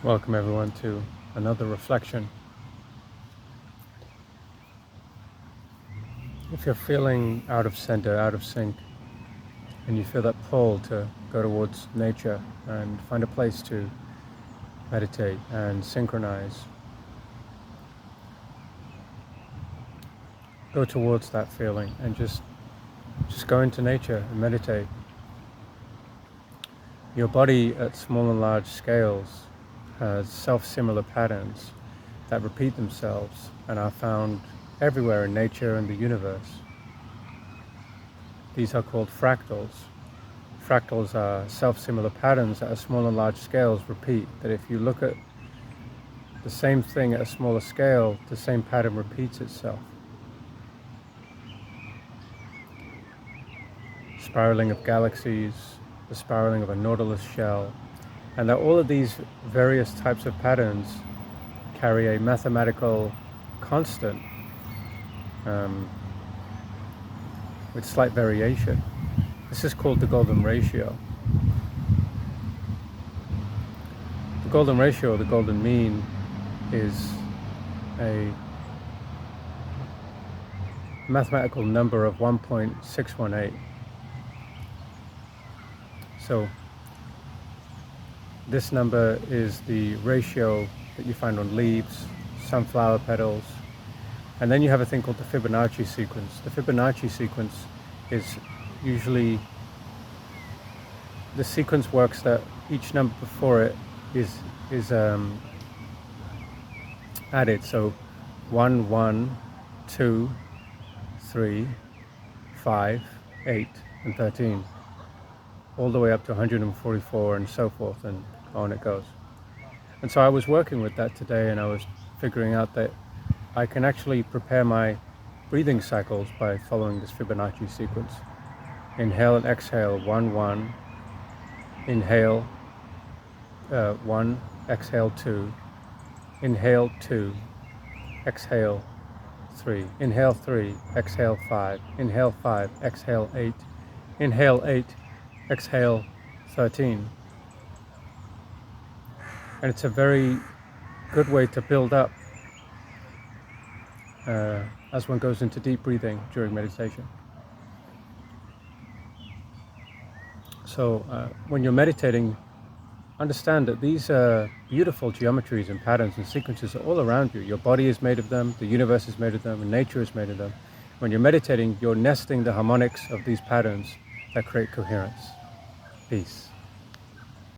Welcome everyone to another reflection. If you're feeling out of center, out of sync, and you feel that pull to go towards nature and find a place to meditate and synchronize, go towards that feeling and just go into nature and meditate. Your body at small and large scales has self-similar patterns that repeat themselves and are found everywhere in nature and the universe. These are called fractals. Fractals are self-similar patterns that at small and large scales repeat, that if you look at the same thing at a smaller scale, the same pattern repeats itself. Spiraling of galaxies, the spiraling of a nautilus shell, and that all of these various types of patterns carry a mathematical constant with slight variation. This is called the golden ratio. The golden ratio, or the golden mean, is a mathematical number of 1.618. So this number is the ratio that you find on leaves, sunflower petals, and then you have a thing called the Fibonacci sequence. The Fibonacci sequence is usually, the sequence works that each number before it is added. So 1, 1, 2, 3, 5, 8, and 13. All the way up to 144 and so forth, and on it goes. And so I was working with that today, and I was figuring out that I can actually prepare my breathing cycles by following this Fibonacci sequence. Inhale and exhale, 1, 1. Inhale, 1, exhale 2. Inhale 2, exhale 3. Inhale 3, exhale 5. Inhale 5, exhale 8. Inhale 8, exhale 13. And it's a very good way to build up as one goes into deep breathing during meditation. So when you're meditating, understand that these beautiful geometries and patterns and sequences are all around you. Your body is made of them, the universe is made of them, and nature is made of them. When you're meditating, you're nesting the harmonics of these patterns that create coherence. Peace.